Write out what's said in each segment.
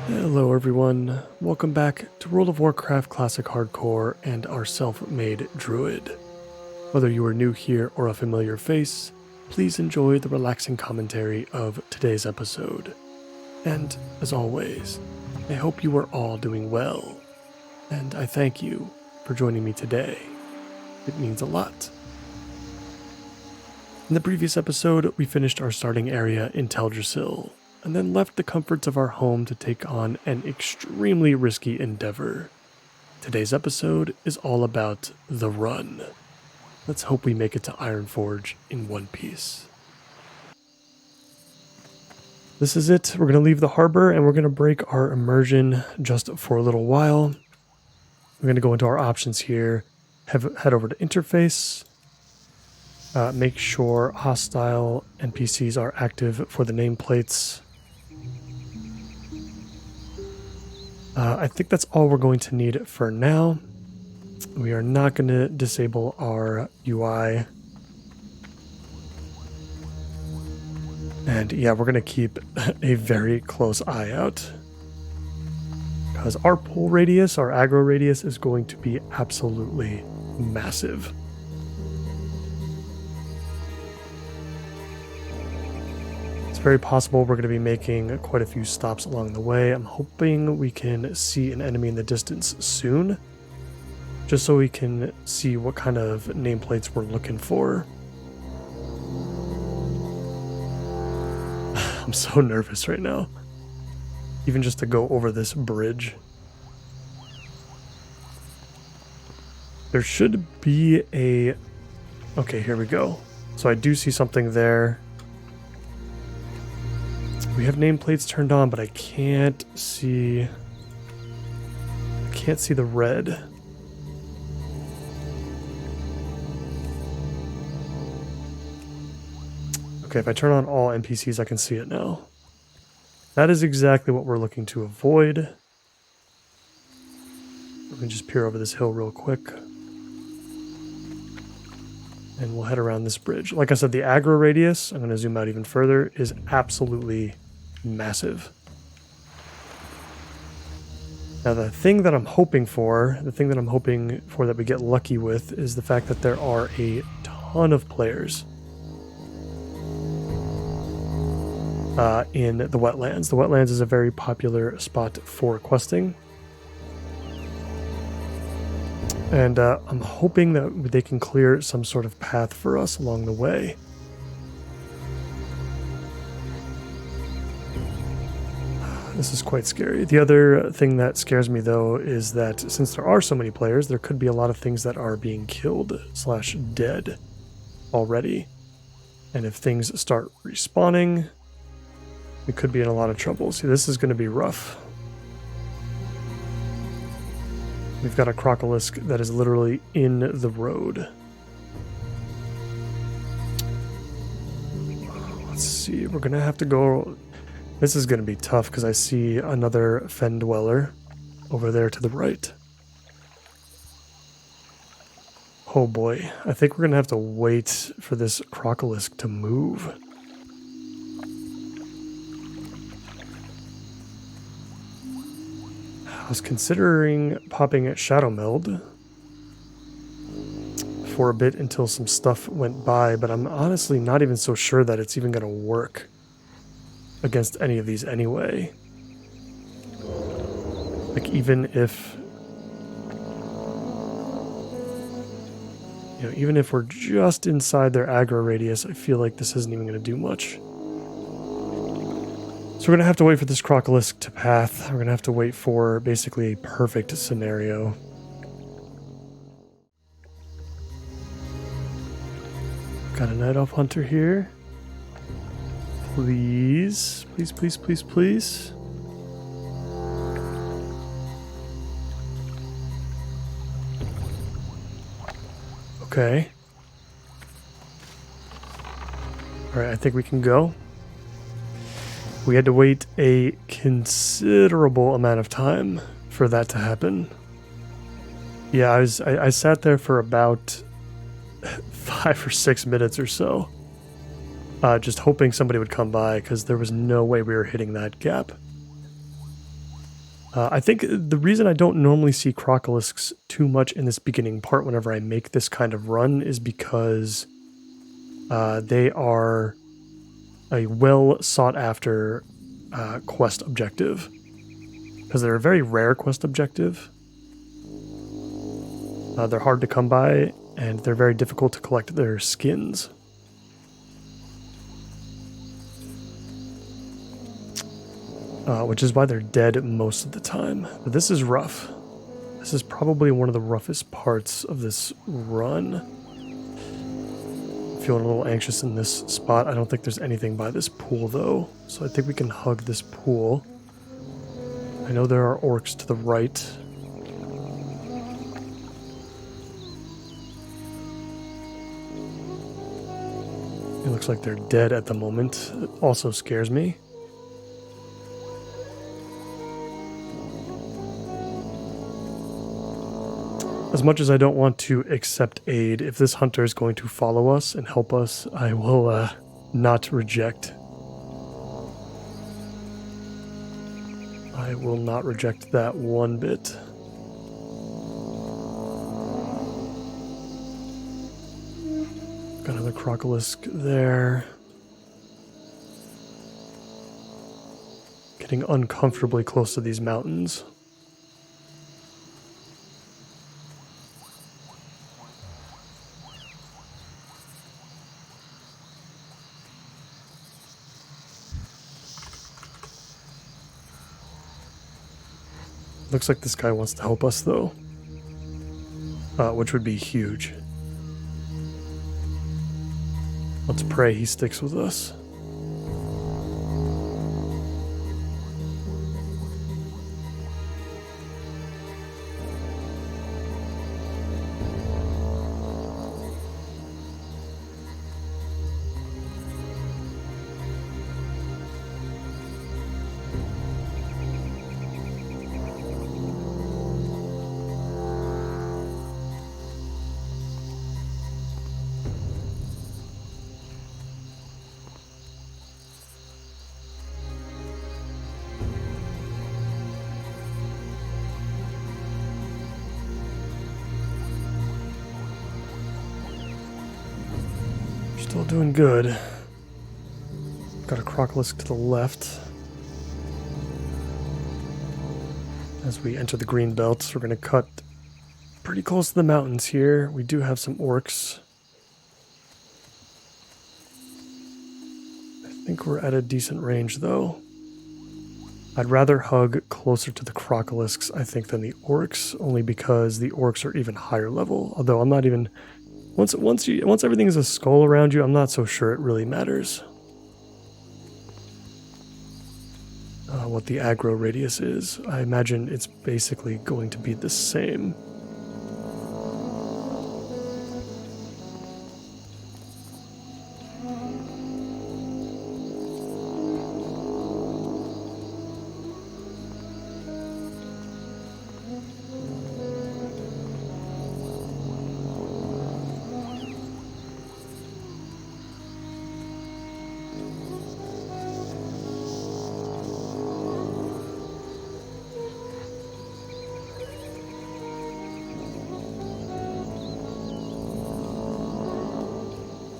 Hello everyone, welcome back to World of Warcraft Classic Hardcore and our self-made druid. Whether you are new here or a familiar face, please enjoy the relaxing commentary of today's episode. And as always, I hope you are all doing well, and I thank you for joining me today. It means a lot. In the previous episode, we finished our starting area in Teldrassil, and then left the comforts of our home to take on an extremely risky endeavor. Today's episode is all about the run. Let's hope we make it to Ironforge in one piece. This is it. We're going to leave the harbor and we're going to break our immersion just for a little while. We're going to go into our options here, head over to interface, make sure hostile NPCs are active for the nameplates. I think that's all we're going to need for now. We are not going to disable our UI. And yeah, we're going to keep a very close eye out, because our pull radius, our aggro radius, is going to be absolutely massive. It's very possible we're going to be making quite a few stops along the way. I'm hoping we can see an enemy in the distance soon, just so we can see what kind of nameplates we're looking for. I'm so nervous right now, even just to go over this bridge. There should be a... Okay, here we go. So I do see something there. We have nameplates turned on, but I can't see the red. Okay, if I turn on all NPCs, I can see it now. That is exactly what we're looking to avoid. Let me just peer over this hill real quick. And we'll head around this bridge. Like I said, the aggro radius, I'm going to zoom out even further, is absolutely massive. Now the thing that I'm hoping for that we get lucky with, is the fact that there are a ton of players in the wetlands. The wetlands is a very popular spot for questing. And I'm hoping that they can clear some sort of path for us along the way. This is quite scary. The other thing that scares me, though, is that since there are so many players, there could be a lot of things that are being killed / dead already. And if things start respawning, we could be in a lot of trouble. See, this is going to be rough. We've got a crocolisk that is literally in the road. Let's see, we're going to have to go... This is going to be tough because I see another fen dweller over there to the right. Oh boy, I think we're going to have to wait for this crocolisk to move. I was considering popping at Shadow Meld for a bit until some stuff went by, but I'm honestly not even so sure that it's even going to work against any of these anyway. Like, even if... You know, even if we're just inside their aggro radius, I feel like this isn't even going to do much. So we're going to have to wait for this crocolisk to path. We're going to have to wait for basically a perfect scenario. Got a Night Elf Hunter here. Please, please, please, please, please. Okay. Alright, I think we can go. We had to wait a considerable amount of time for that to happen. Yeah, I sat there for about 5 or 6 minutes or so. Just hoping somebody would come by, because there was no way we were hitting that gap. I think the reason I don't normally see crocolisks too much in this beginning part whenever I make this kind of run is because they are a well sought after quest objective. Because they're a very rare quest objective. They're hard to come by, and they're very difficult to collect their skins. Which is why they're dead most of the time. But this is rough. This is probably one of the roughest parts of this run. I'm feeling a little anxious in this spot. I don't think there's anything by this pool, though. So I think we can hug this pool. I know there are orcs to the right. It looks like they're dead at the moment. It also scares me. As much as I don't want to accept aid, if this hunter is going to follow us and help us, I will not reject. I will not reject that one bit. Got another crocolisk there. Getting uncomfortably close to these mountains. Looks like this guy wants to help us, though. Which would be huge. Let's pray he sticks with us. Still doing good. Got a crocolisk to the left. As we enter the green belts, we're going to cut pretty close to the mountains here. We do have some orcs. I think we're at a decent range, though. I'd rather hug closer to the crocolisks, I think, than the orcs, only because the orcs are even higher level. Although I'm not even... Once everything is a skull around you, I'm not so sure it really matters. What the aggro radius is. I imagine it's basically going to be the same.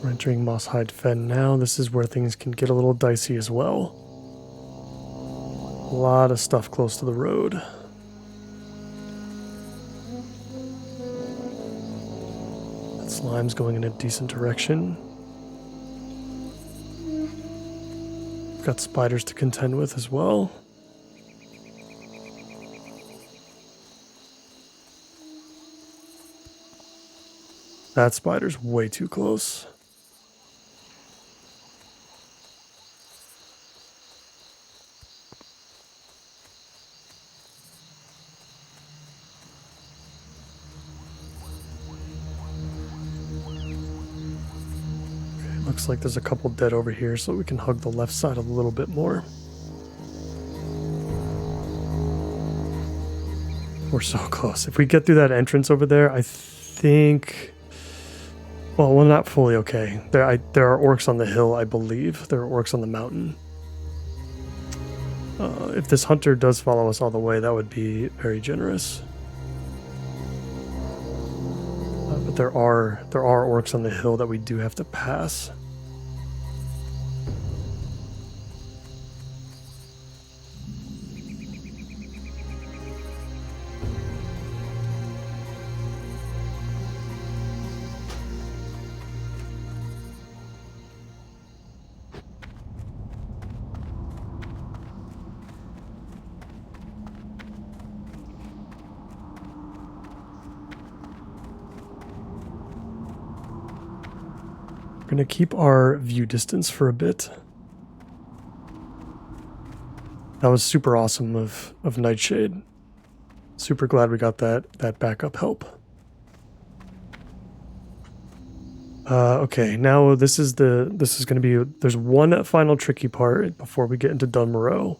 We're entering Mosshide Fen now. This is where things can get a little dicey as well. A lot of stuff close to the road. That slime's going in a decent direction. We've got spiders to contend with as well. That spider's way too close. Looks like there's a couple dead over here, so we can hug the left side a little bit more. We're so close. If we get through that entrance over there, I think... Well, we're not fully okay. There are orcs on the hill, I believe. There are orcs on the mountain. If this hunter does follow us all the way, that would be very generous. But there are orcs on the hill that we do have to pass. We're going to keep our view distance for a bit. That was super awesome of Nightshade. Super glad we got that backup help. Okay, now this is going to be, there's one final tricky part before we get into Dunmoreau.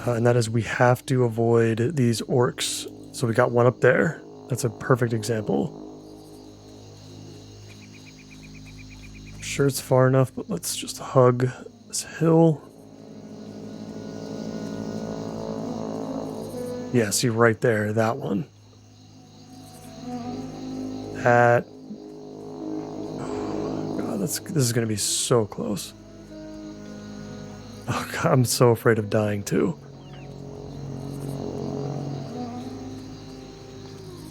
And that is we have to avoid these orcs. So we got one up there. That's a perfect example. Sure it's far enough, but let's just hug this hill. Yeah, see right there, that one. That. Oh God, this is gonna be so close. Oh God, I'm so afraid of dying too.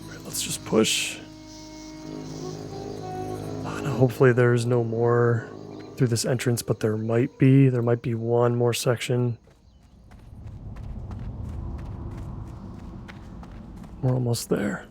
Right, let's just push. Hopefully there's no more through this entrance, but there might be. There might be one more section. We're almost there.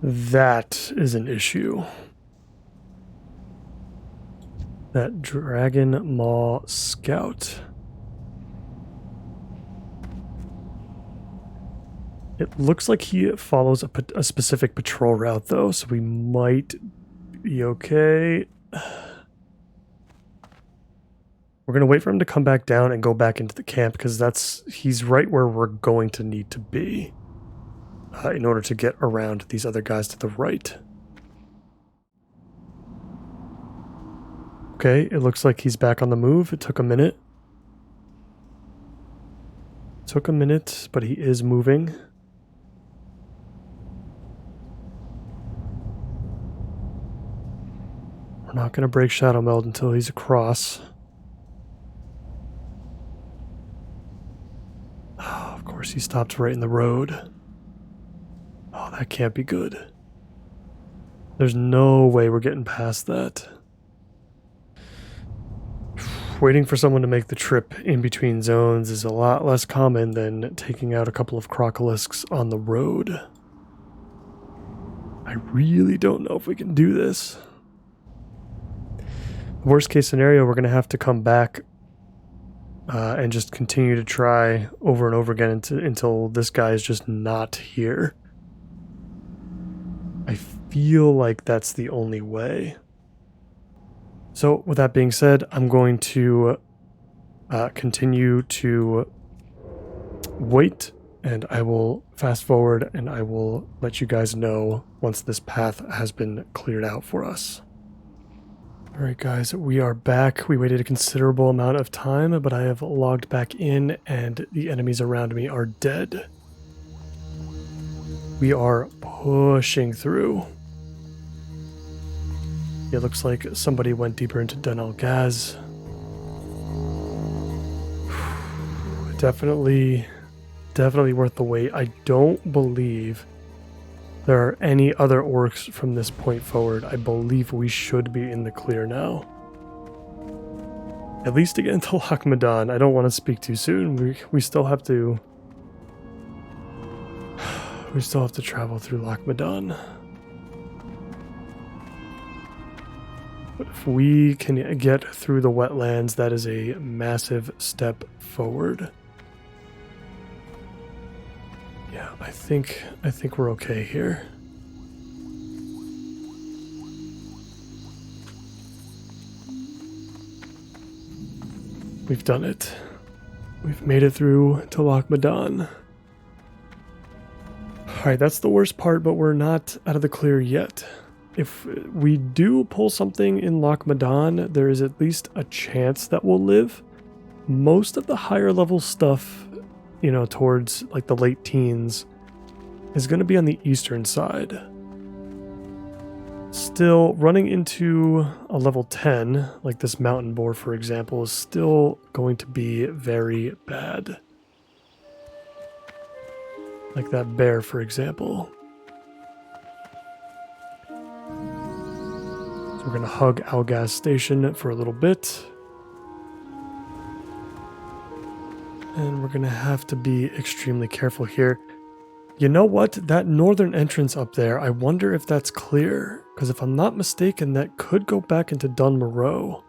That is an issue. That Dragon Maw Scout. It looks like he follows a specific patrol route, though, so we might be okay. We're going to wait for him to come back down and go back into the camp, because he's right where we're going to need to be in order to get around these other guys to the right. Okay, it looks like he's back on the move. It took a minute. But he is moving. We're not going to break Shadow Meld until he's across. Oh, of course, he stopped right in the road. Oh, that can't be good. There's no way we're getting past that. Waiting for someone to make the trip in between zones is a lot less common than taking out a couple of crocolisks on the road. I really don't know if we can do this. Worst case scenario, we're going to have to come back and just continue to try over and over again until this guy is just not here. I feel like that's the only way. So with that being said, I'm going to continue to wait, and I will fast forward and I will let you guys know once this path has been cleared out for us. Alright guys, we are back. We waited a considerable amount of time, but I have logged back in and the enemies around me are dead. We are pushing through. It looks like somebody went deeper into Dun El Gaz. Definitely worth the wait. I don't believe there are any other orcs from this point forward. I believe we should be in the clear now. At least to get into Loch Madan. I don't want to speak too soon. We still have to... We still have to travel through Loch Madan. But if we can get through the wetlands, that is a massive step forward. Yeah, I think we're okay here. We've done it. We've made it through to Loch Madan. Alright, that's the worst part, but we're not out of the clear yet. If we do pull something in Loch Madan, there is at least a chance that we'll live. Most of the higher level stuff, you know, towards like the late teens, is going to be on the eastern side. Still, running into a level 10, like this mountain boar, for example, is still going to be very bad. Like that bear, for example. So we're going to hug Algaz Station for a little bit. And we're going to have to be extremely careful here. You know what? That northern entrance up there, I wonder if that's clear. Because if I'm not mistaken, that could go back into Dunmoreau.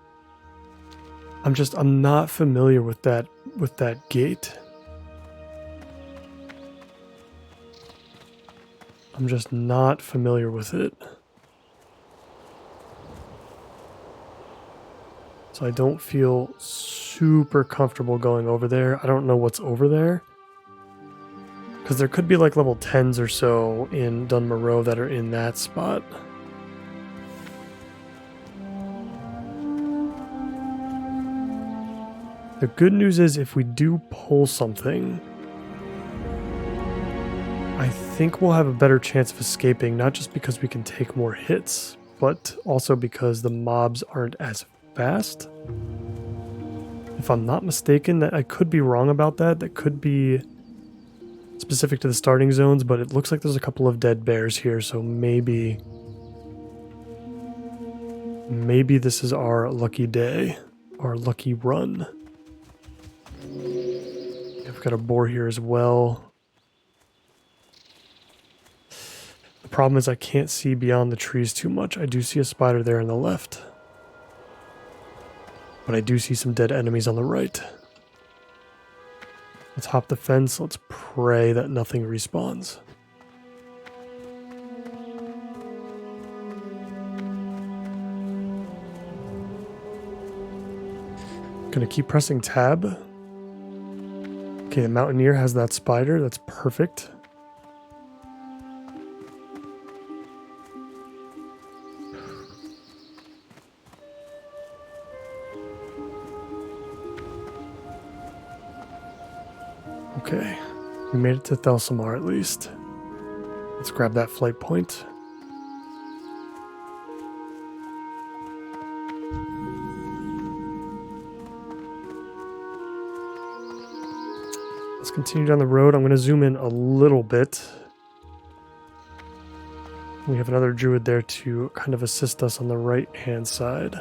I'm not familiar with that gate. I'm just not familiar with it. So I don't feel super comfortable going over there. I don't know what's over there. Because there could be like level 10s or so in Dunmoreau that are in that spot. The good news is if we do pull something, I think we'll have a better chance of escaping, not just because we can take more hits, but also because the mobs aren't as fast. If I'm not mistaken, that I could be wrong about that. That could be specific to the starting zones, but it looks like there's a couple of dead bears here, so maybe this is our lucky day, our lucky run. I've got a boar here as well. The problem is I can't see beyond the trees too much. I do see a spider there on the left, but I do see some dead enemies on the right. Let's hop the fence. Let's pray that nothing respawns. Gonna keep pressing tab. Okay, the Mountaineer has that spider. That's perfect. Okay, we made it to Thelsamar at least. Let's grab that flight point. Let's continue down the road. I'm going to zoom in a little bit. We have another druid there to kind of assist us on the right-hand side.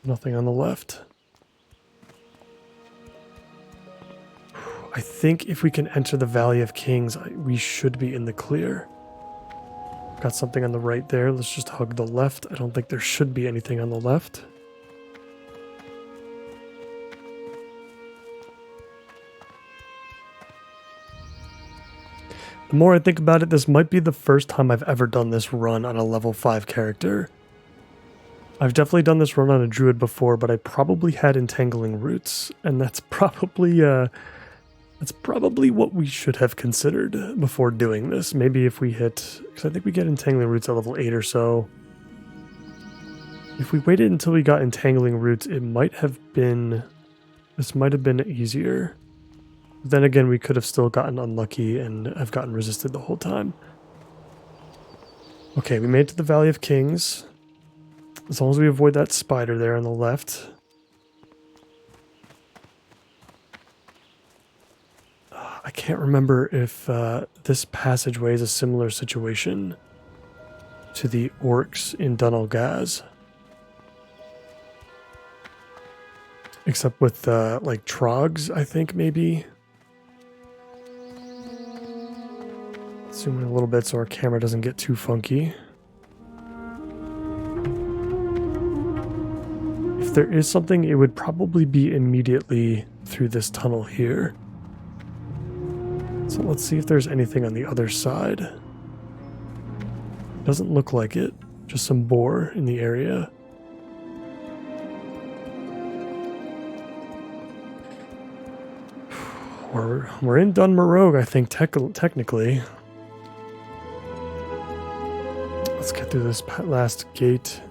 Nothing on the left. I think if we can enter the Valley of Kings, we should be in the clear. Got something on the right there. Let's just hug the left. I don't think there should be anything on the left. The more I think about it, this might be the first time I've ever done this run on a level 5 character. I've definitely done this run on a druid before, but I probably had entangling roots, and that's probably what we should have considered before doing this. Maybe if we hit, because I think we get entangling roots at level 8 or so. If we waited until we got entangling roots, this might have been easier. But then again, we could have still gotten unlucky and have gotten resisted the whole time. Okay, we made it to the Valley of Kings. As long as we avoid that spider there on the left. I can't remember if this passageway is a similar situation to the orcs in Dun Algaz. Except with like trogs, I think maybe. Zoom in a little bit so our camera doesn't get too funky. If there is something, it would probably be immediately through this tunnel here. So let's see if there's anything on the other side. Doesn't look like it. Just some boar in the area. We're in Dunmerrogue, I think, technically. Let's get through this last gate.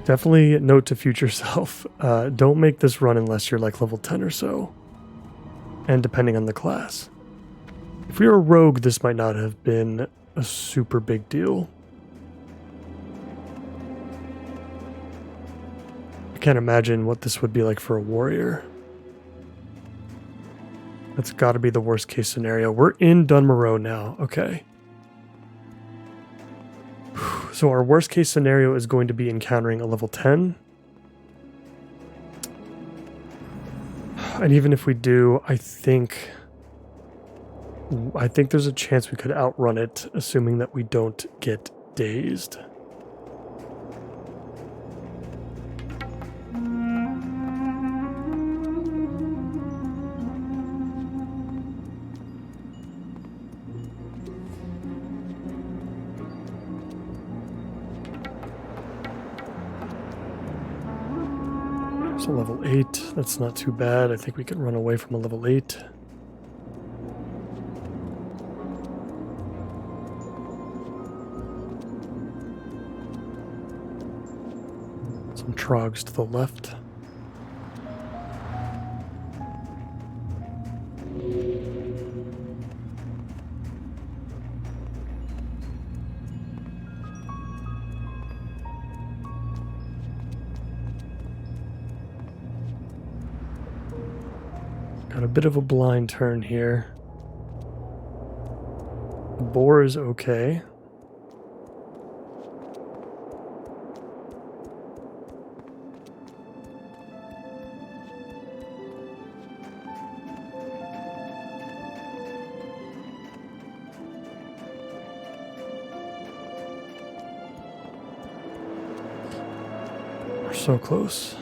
Definitely note to future self, don't make this run unless you're like level 10 or so. And depending on the class. If you're a rogue, this might not have been a super big deal. I can't imagine what this would be like for a warrior. That's got to be the worst case scenario. We're in Dunmerrogue now. Okay. So our worst case scenario is going to be encountering a level 10. And even if we do, I think there's a chance we could outrun it, assuming that we don't get dazed. So level 8, that's not too bad. I think we can run away from a level 8. Some trogs to the left. Got a bit of a blind turn here. The boar is okay. We're so close.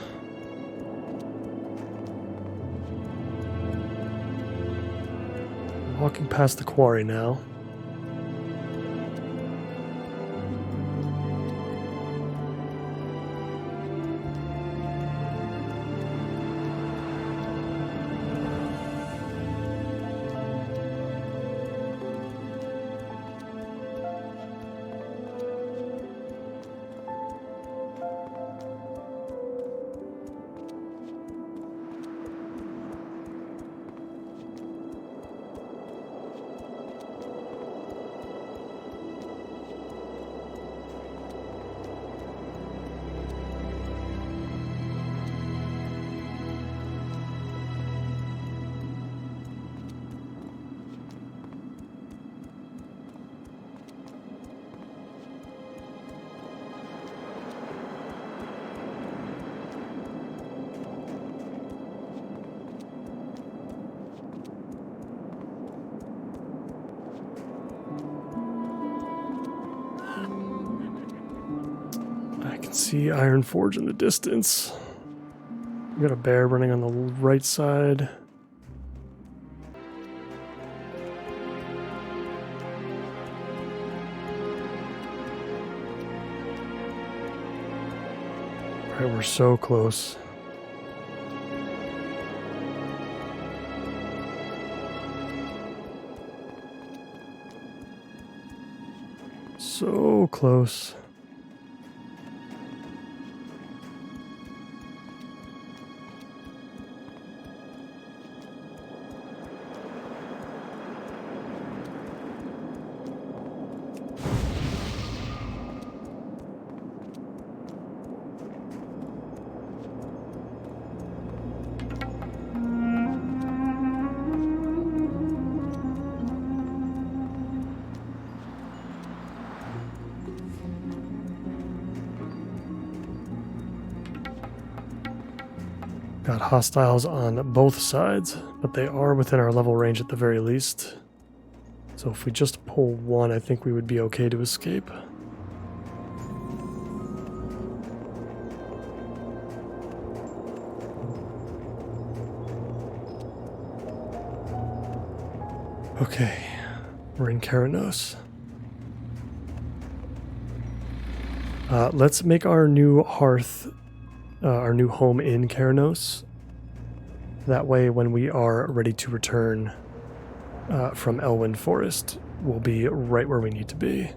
Walking past the quarry now. See Iron Forge in the distance. We got a bear running on the right side. All right, we're so close. So close. Got hostiles on both sides, but they are within our level range at the very least. So if we just pull one, I think we would be okay to escape. Okay, we're in Keranos. Let's make our new hearth, our new home in Keranos. That way, when we are ready to return from Elwyn Forest, we'll be right where we need to be.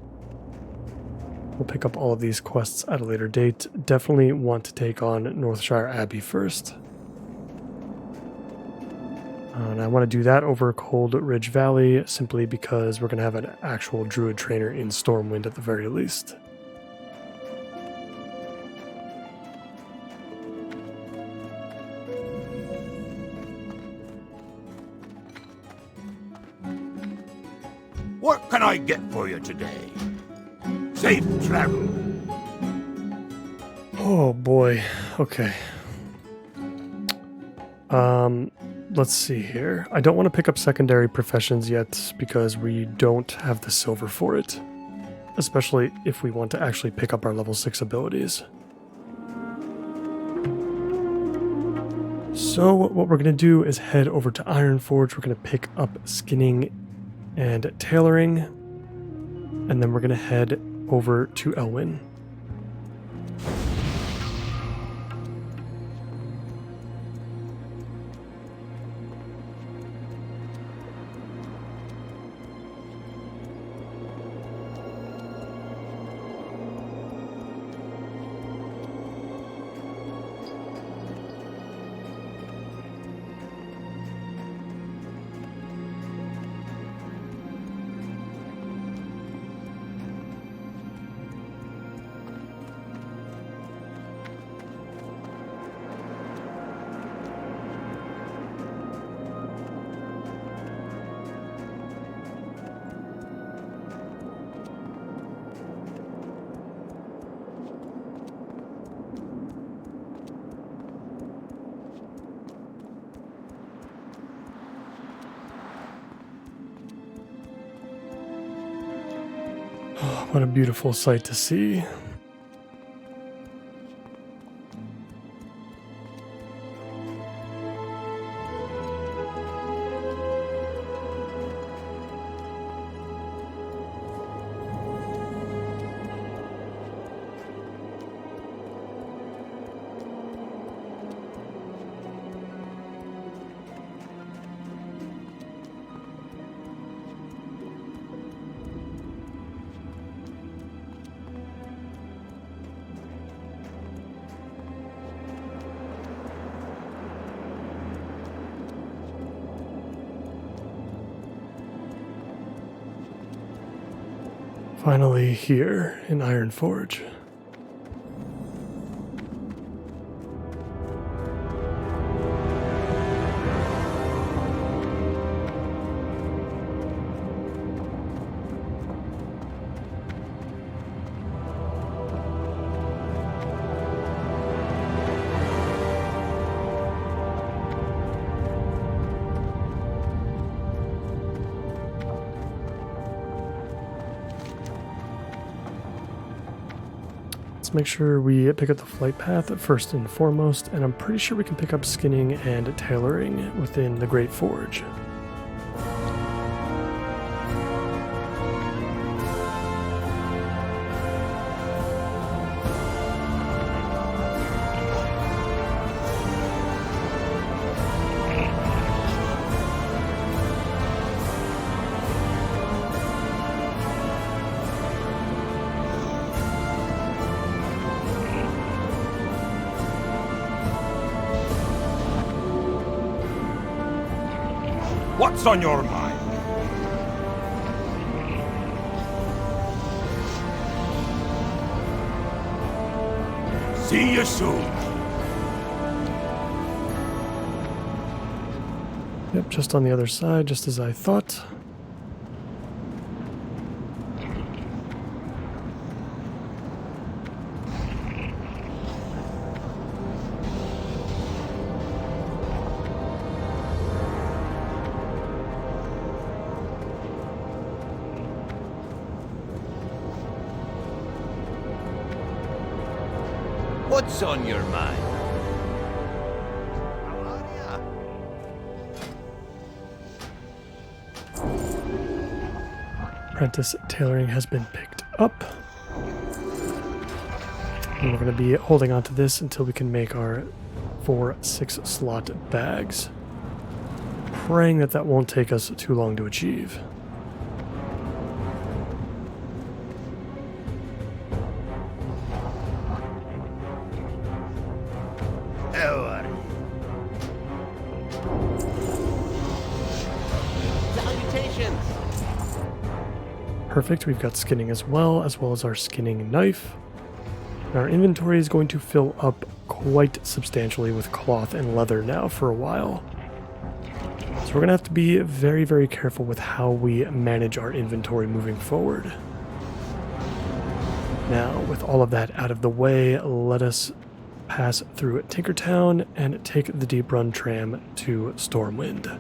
We'll pick up all of these quests at a later date. Definitely want to take on Northshire Abbey first. And I want to do that over Cold Ridge Valley simply because we're going to have an actual druid trainer in Stormwind at the very least. What can I get for you today? Safe travel. Oh boy. Okay. Let's see here. I don't want to pick up secondary professions yet because we don't have the silver for it. Especially if we want to actually pick up our level 6 abilities. So what we're going to do is head over to Ironforge. We're going to pick up skinning and tailoring. And then we're going to head over to Elwyn. What a beautiful sight to see. Finally here in Ironforge. Make sure we pick up the flight path first and foremost, and I'm pretty sure we can pick up skinning and tailoring within the Great Forge. What's on your mind? See you soon. Yep, just on the other side, just as I thought. What's on your mind? How are ya? Apprentice tailoring has been picked up. And we're going to be holding on to this until we can make our 4 6-slot bags. Praying that that won't take us too long to achieve. Salutations! Perfect, we've got skinning as well as our skinning knife. And our inventory is going to fill up quite substantially with cloth and leather now for a while. So we're going to have to be very, very careful with how we manage our inventory moving forward. Now, with all of that out of the way, let us pass through Tinkertown and take the Deep Run tram to Stormwind.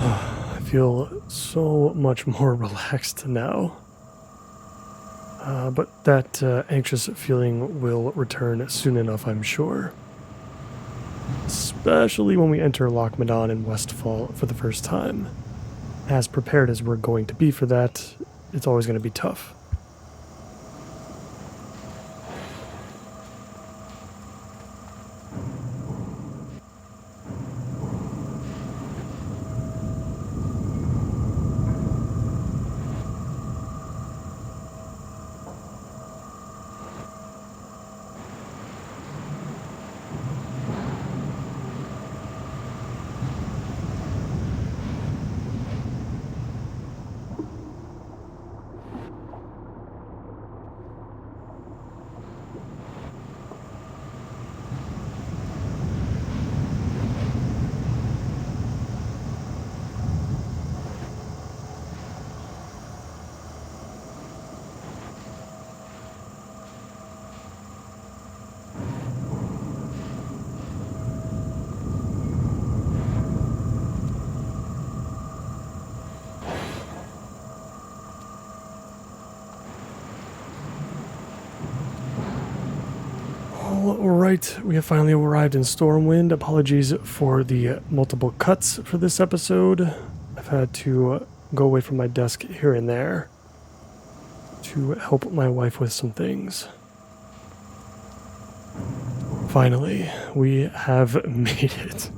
I feel so much more relaxed now. But that anxious feeling will return soon enough, I'm sure. Especially when we enter Lochmadon and Westfall for the first time. As prepared as we're going to be for that, it's always going to be tough. Alright, we have finally arrived in Stormwind. Apologies for the multiple cuts for this episode. I've had to go away from my desk here and there to help my wife with some things. Finally, we have made it.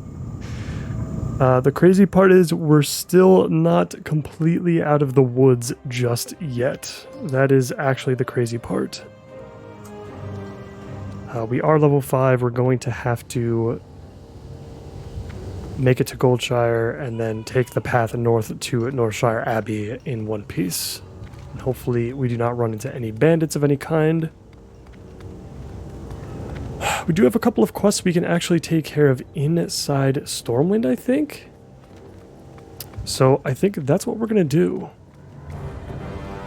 The crazy part is we're still not completely out of the woods just yet. That is actually the crazy part. We are level 5. We're going to have to make it to Goldshire and then take the path north to Northshire Abbey in one piece. And hopefully we do not run into any bandits of any kind. We do have a couple of quests we can actually take care of inside Stormwind, I think. So I think that's what we're going to do.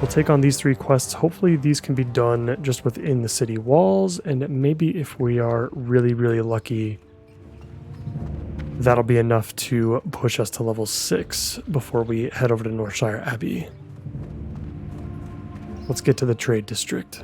We'll take on these 3 quests. Hopefully these can be done just within the city walls, and maybe if we are really, really lucky, that'll be enough to push us to level 6 before we head over to Northshire Abbey. Let's get to the trade district.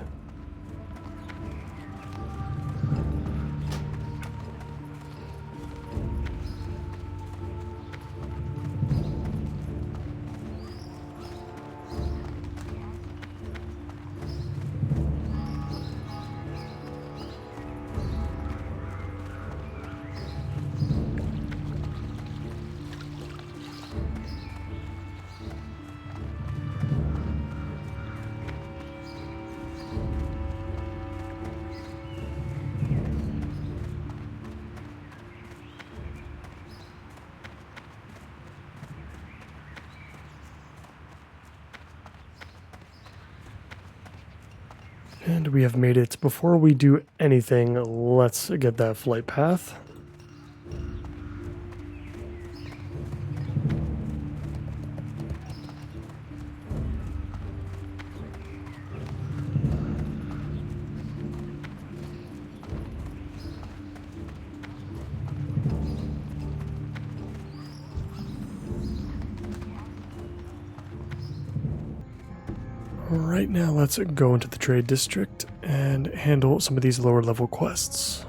we have made it. Before we do anything, let's get that flight path. Right now, let's go into the trade district and handle some of these lower level quests.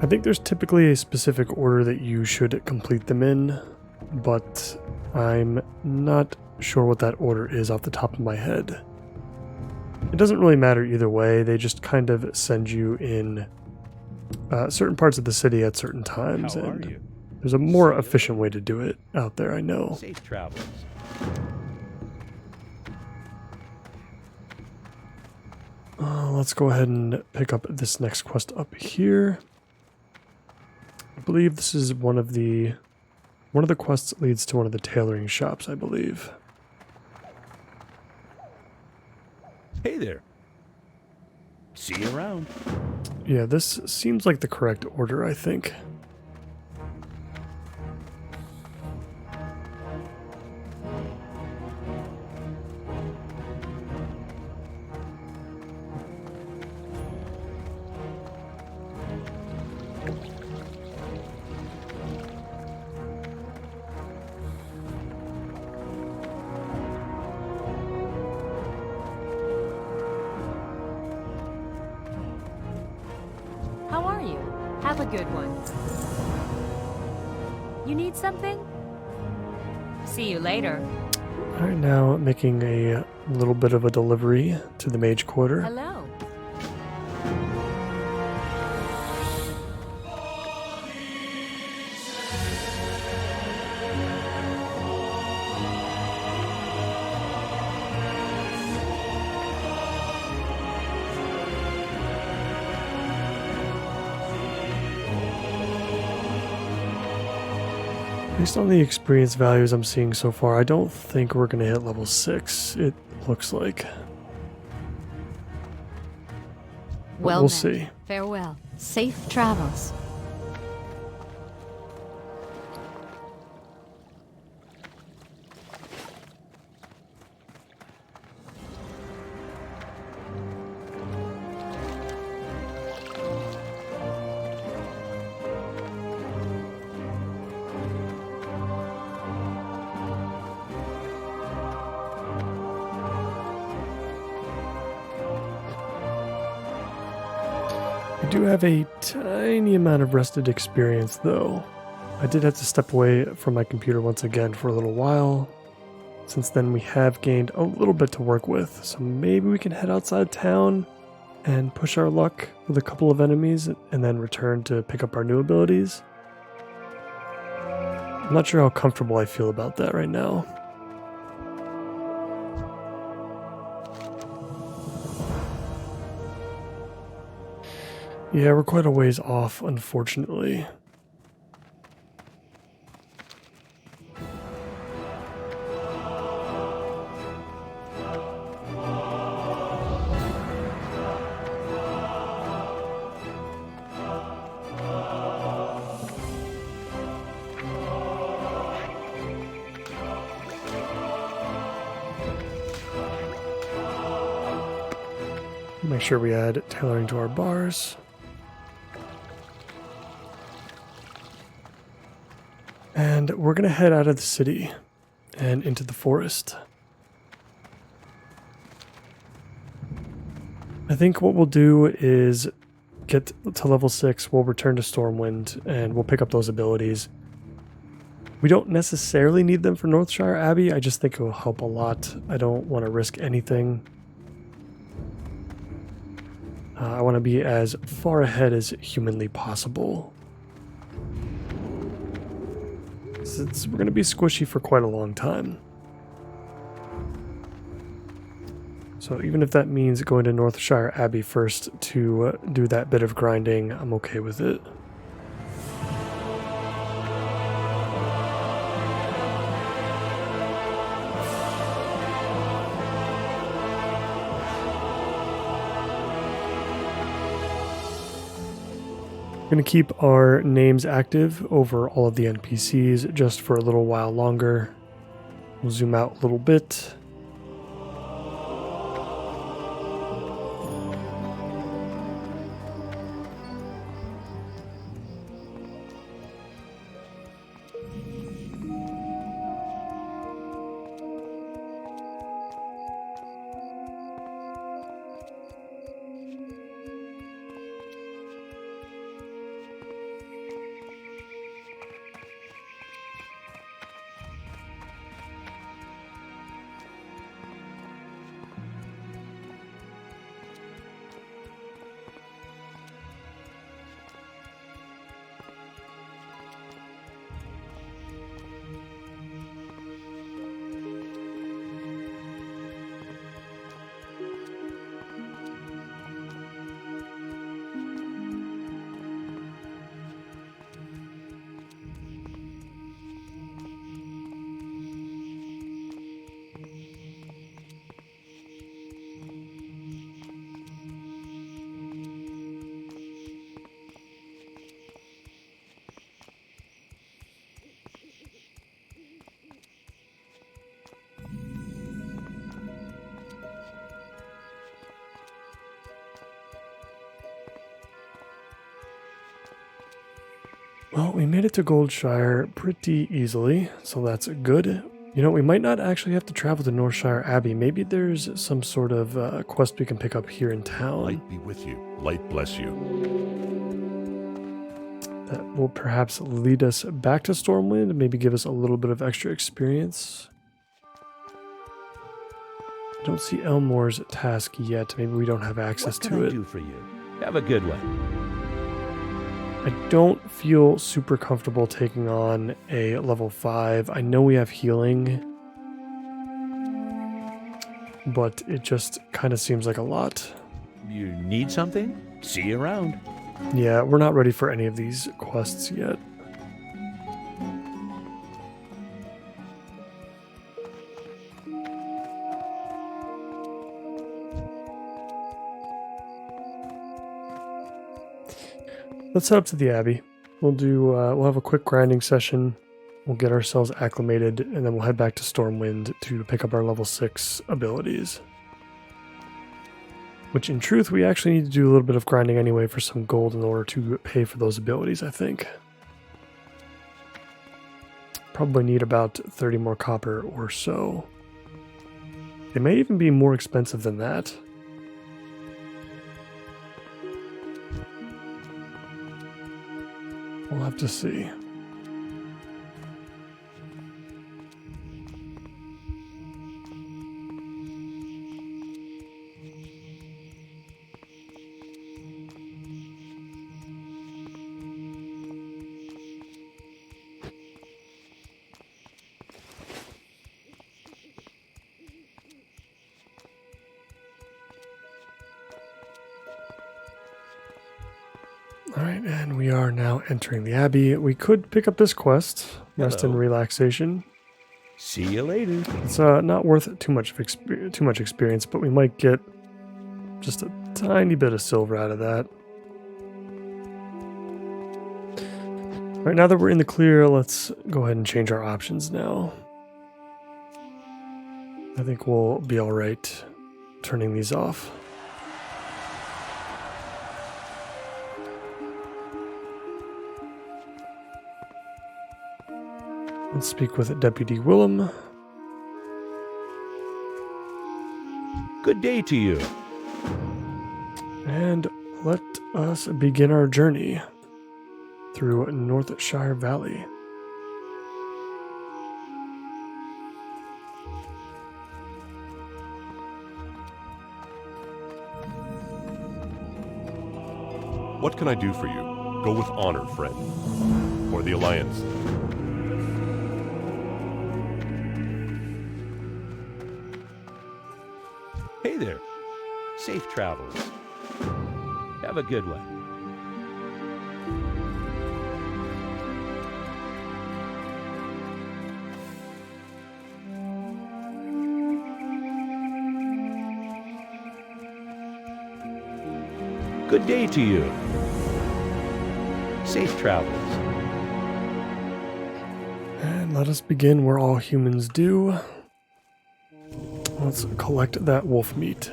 I think there's typically a specific order that you should complete them in, but I'm not sure what that order is off the top of my head. It doesn't really matter either way, they just kind of send you in certain parts of the city at certain times, and there's a more efficient way to do it out there, I know. Safe travels. Let's go ahead and pick up this next quest up here. I believe this is one of the quests leads to one of the tailoring shops, I believe. Hey there. See you around. Yeah, this seems like the correct order, I think. How are you? Have a good one. You need something? See you later. Alright, now making a little bit of a delivery to the mage quarter. Hello. Based on the experience values I'm seeing so far, I don't think we're going to hit level 6, it looks like. Well, we'll met. see. Farewell. Safe travels. I do have a tiny amount of rested experience, though. I did have to step away from my computer once again for a little while. Since then, we have gained a little bit to work with, so maybe we can head outside town and push our luck with a couple of enemies and then return to pick up our new abilities. I'm not sure how comfortable I feel about that right now. Yeah, we're quite a ways off, unfortunately. Make sure we add tailoring to our bars. And we're going to head out of the city and into the forest. I think what we'll do is get to level 6, we'll return to Stormwind, and we'll pick up those abilities. We don't necessarily need them for Northshire Abbey, I just think it will help a lot. I don't want to risk anything. I want to be as far ahead as humanly possible. Since we're going to be squishy for quite a long time. So even if that means going to Northshire Abbey first to do that bit of grinding, I'm okay with it. Going to keep our names active over all of the NPCs just for a little while longer. We'll zoom out a little bit. Well, we made it to Goldshire pretty easily, so that's good. You know, we might not actually have to travel to Northshire Abbey. Maybe there's some sort of quest we can pick up here in town. Light be with you. Light bless you. That will perhaps lead us back to Stormwind, maybe give us a little bit of extra experience. I don't see Elmore's task yet. Maybe we don't have access What can to I it. do for you? Have a good one. I don't feel super comfortable taking on a level 5. I know we have healing, but it just kind of seems like a lot. You need something? See you around. Yeah, we're not ready for any of these quests yet. Let's head up to the Abbey. We'll have a quick grinding session. We'll get ourselves acclimated, and then we'll head back to Stormwind to pick up our level 6 abilities. Which, in truth, we actually need to do a little bit of grinding anyway for some gold in order to pay for those abilities, I think. Probably need about 30 more copper or so. They may even be more expensive than that. We'll have to see. Alright, and we are now entering the Abbey. We could pick up this quest, Rest and Hello. Relaxation. See you later. It's not worth too much experience, but we might get just a tiny bit of silver out of that. Alright, now that we're in the clear, let's go ahead and change our options now. I think we'll be alright turning these off. Let's speak with Deputy Willem. Good day to you. And let us begin our journey through Northshire Valley. What can I do for you? Go with honor, friend. Or the Alliance. Hey there. Safe travels. Have a good one. Good day to you. Safe travels. And let us begin where all humans do. Let's collect that wolf meat.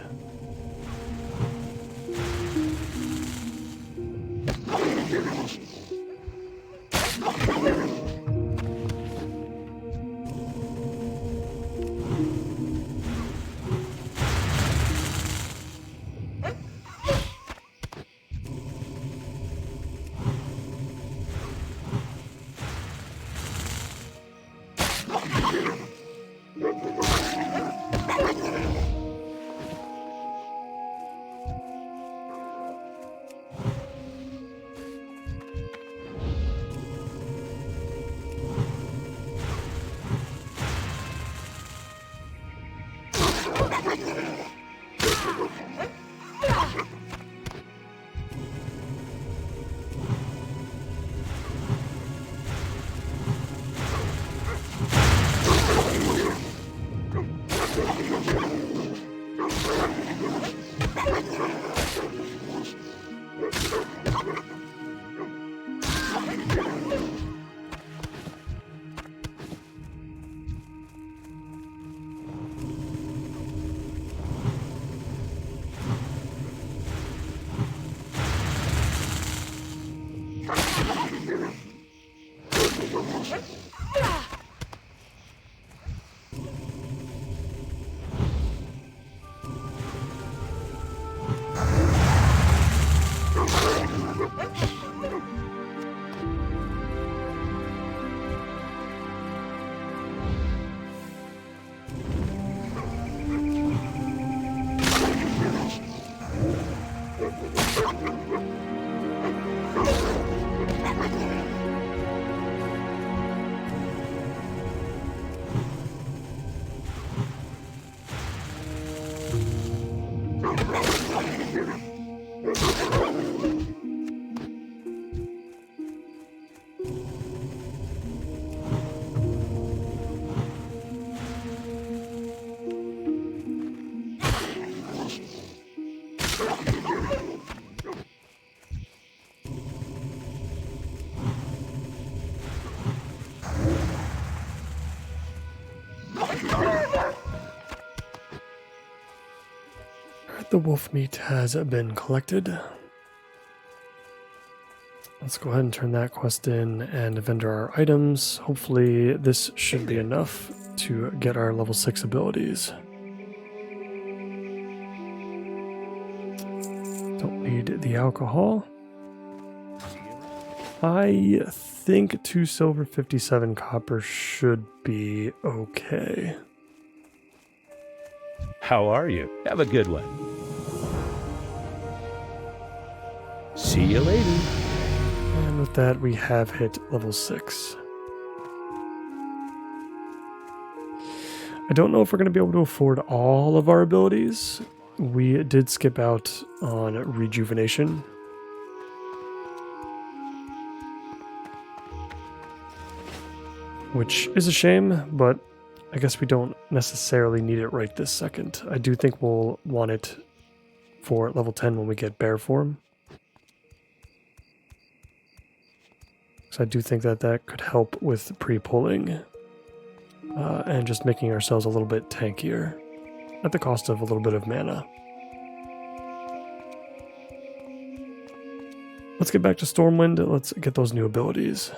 The wolf meat has been collected. Let's go ahead and turn that quest in and vendor our items. Hopefully this should be enough to get our level 6 abilities. Don't need the alcohol. I think 2 silver, 57 copper should be okay. How are you? Have a good one. See you later. And with that, we have hit level 6. I don't know if we're going to be able to afford all of our abilities. We did skip out on rejuvenation. Which is a shame, but I guess we don't necessarily need it right this second. I do think we'll want it for level 10 when we get bear form. So I do think that that could help with pre-pulling and just making ourselves a little bit tankier at the cost of a little bit of mana. Let's get back to Stormwind. Let's get those new abilities.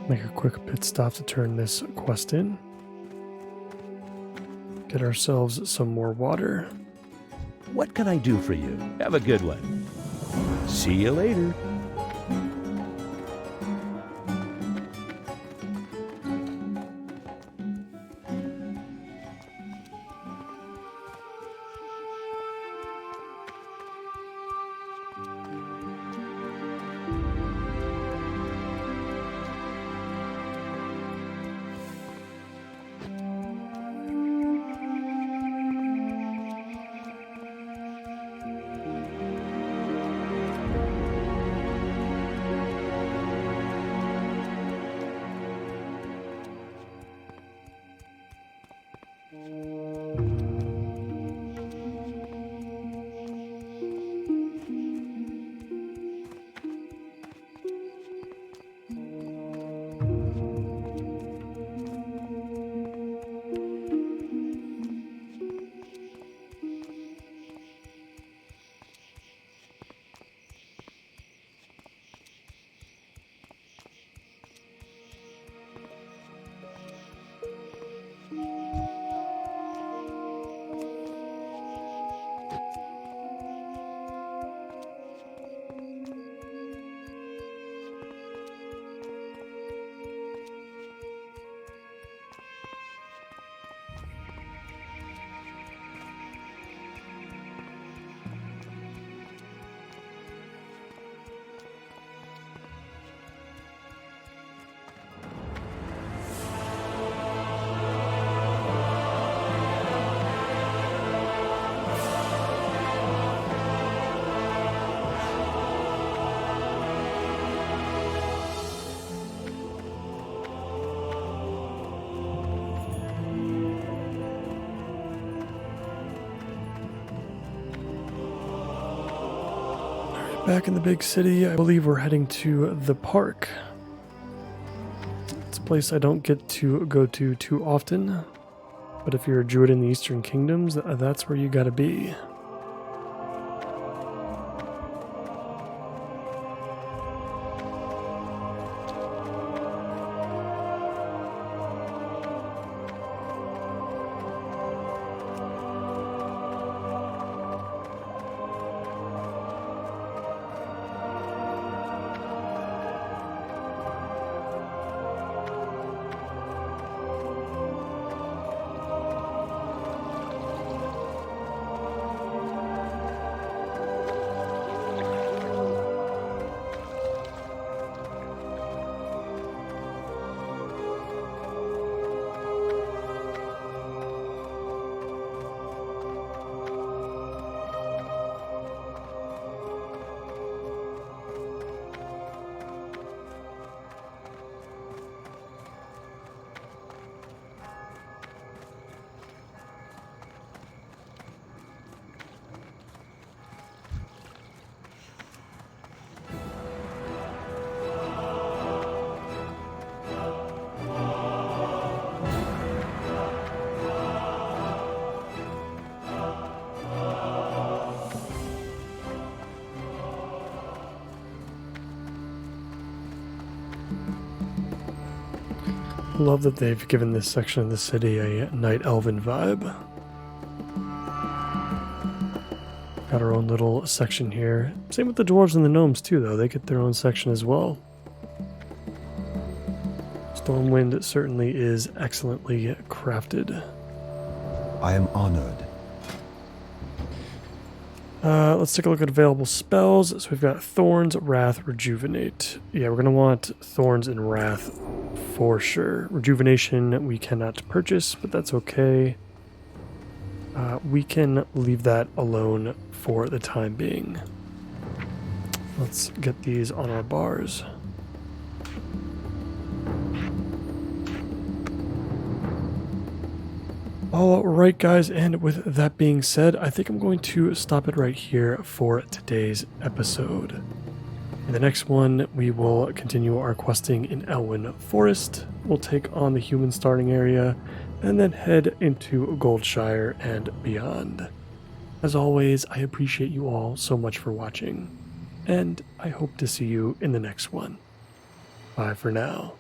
Make a quick pit stop to turn this quest in. Get ourselves some more water. What can I do for you? Have a good one. See you later. Back in the big city, I believe we're heading to the park. It's a place I don't get to go to too often, but if you're a druid in the Eastern Kingdoms, that's where you gotta be. Love that they've given this section of the city a night elven vibe. Got our own little section here. Same with the dwarves and the gnomes too, though. They get their own section as well. Stormwind certainly is excellently crafted. I am honored. Let's take a look at available spells. So we've got Thorns, Wrath, Rejuvenate. Yeah, we're going to want Thorns and Wrath for sure. Rejuvenation we cannot purchase, but that's okay. We can leave that alone for the time being. Let's get these on our bars. Alright guys, and with that being said, I think I'm going to stop it right here for today's episode. In the next one, we will continue our questing in Elwyn Forest. We'll take on the human starting area, and then head into Goldshire and beyond. As always, I appreciate you all so much for watching, and I hope to see you in the next one. Bye for now.